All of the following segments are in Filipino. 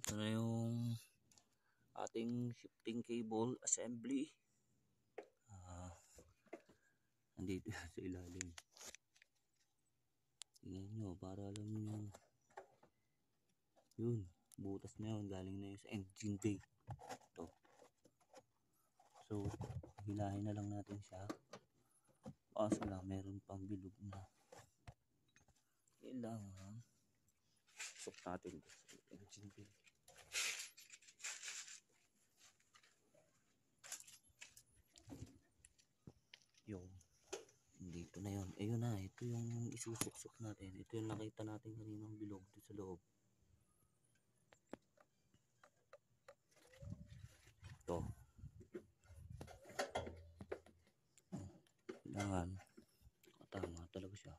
Ito na yung ating shifting cable assembly. Nandito sa ilalim. Tingnan nyo para alam nyo. Yun, butas na yun. Galing na yun sa engine bay. Ito. So, hilahin na lang natin siya. Kaso lang, meron pang bilog na. Kailangan sok natin sa engine bay. Yung dito na yun. Ayun na, ito yung isusok-sok natin. Ito yung nakita natin kaninang bilog dito sa loob. Ito. Kailangan tama talaga siya.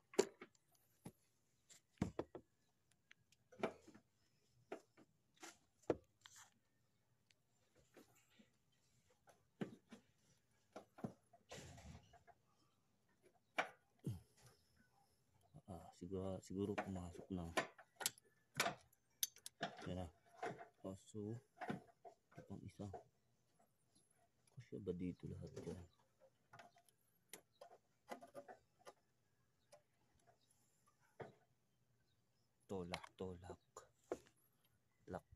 Siguro pumasok na. Yan na. Kaso itong isa. Kasi ba dito lahat yan? Tolak. Lock.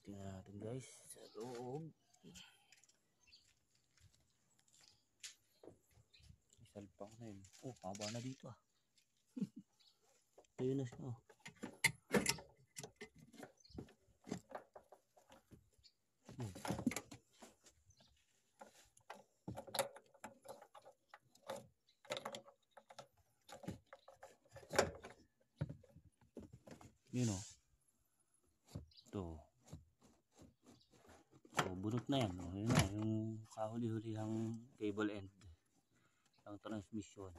Tingnan natin guys sa loob. Isalpak na yun. Oh, haba na dito ah. Ayun na siya. Yun o. Ito. So, bunot na yan. Yun na, yung kahuli-hulihang cable end. Ang transmission.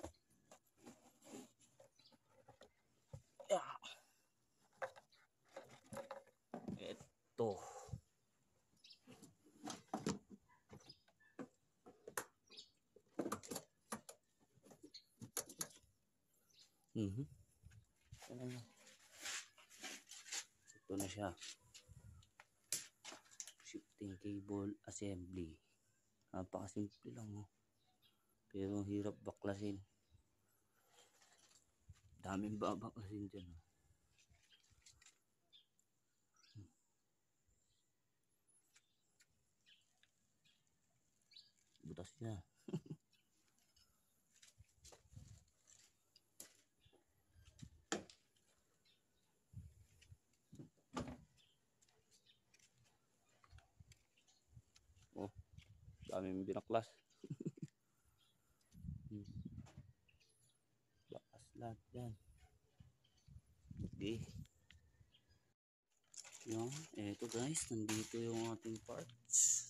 Ito. Ito na siya. Shifting cable assembly. Napakasimple lang mo. Pero hirap baklasin. Daming babaklasin dyan. Butas niya. Oh, daming binaklas. Bakas lahat yan. Okay. Yan, eto guys, nandito yung ating parts.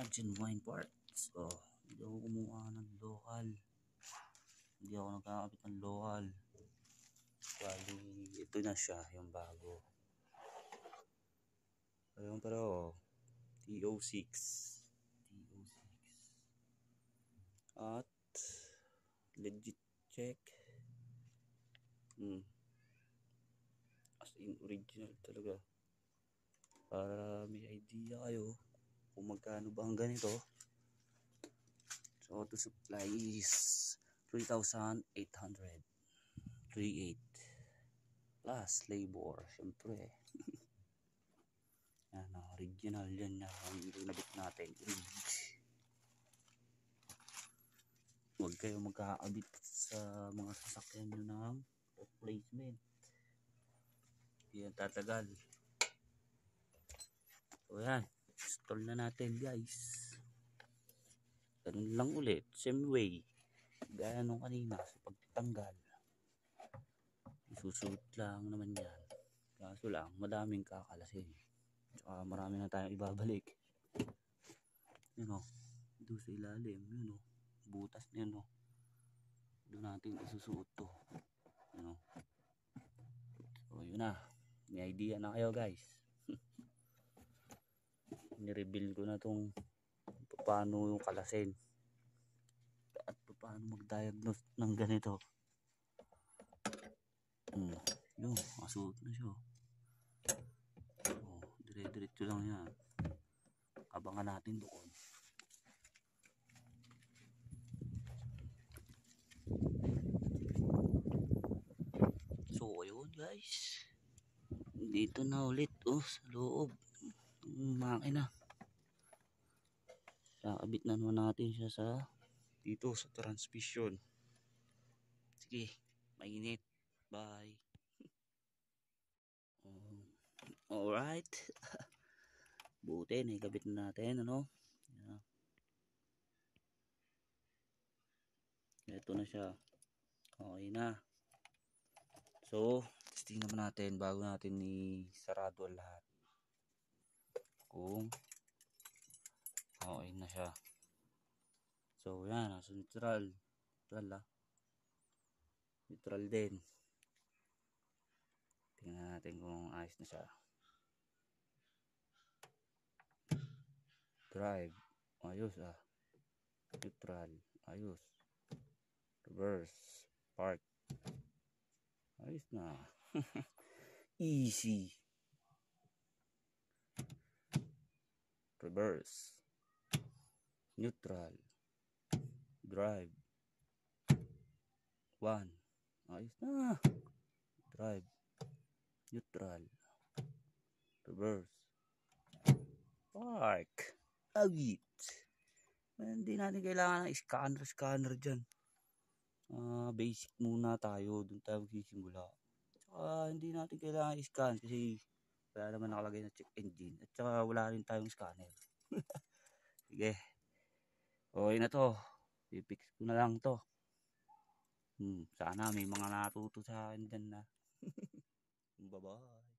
Genuine parts. Oh, hindi ako kumuha ng local. Hindi ako nagkakabit ng local. Bali, ito na siya, yung bago. Ayun pero, TO6. At, legit check. As in, original talaga. Para may idea kayo kung magkano ba ang ganito. So, to supply is 3,800. 3,800 plus labor, syempre. Yan, original yan na ang ginabit natin. Huwag kayo magkakabit sa mga sasakyan nyo ng replacement. Yan tatagal. So yan, install na natin guys. Ganun lang ulit, same way. Gaya nung kanina sa pagtanggal. Isusuot lang naman yan. Kaso lang, madaming kakalasin. Tsaka marami na tayong ibabalik. Yun o, doon sa ilalim, yun o. butas na yun, oh. Doon natin isusuot to. Ano? So yun na, may idea na kayo guys. Nireveal ko na tong paano yung kalasin at paano mag-diagnose ng ganito. Yun, masuot na siya. Oh, dire-diretso lang yan. Abangan natin doon. So ayun guys, dito na ulit sa loob ng makina. Kakabit na naman natin siya sa dito sa transmission. Sige, mainit. Bye. Alright. Buti, naikabit na natin, ano? Yeah. Ito na siya. Okay na. So, testing naman natin bago natin isarado lahat. Kung okay na siya. So, yan. Nasa neutral. Neutral din. Tingnan natin kung ayos na siya. Drive. Ayos Neutral. Ayos. Reverse. Park. Ayos na. Easy. Reverse. Neutral. Drive. 1. Ayos na. Drive. Neutral. Reverse. Park. Agit. Hindi natin kailangan ng scanner dyan. Basic muna tayo. Doon tayo magsisimula. Tsaka hindi natin kailangan i-scan kasi wala naman nakalagay na check engine. At saka wala rin tayong scanner. Sige. Okay na to. I-fix ko na lang to. Sana may mga natuto sa akin dyan na. Bye-bye.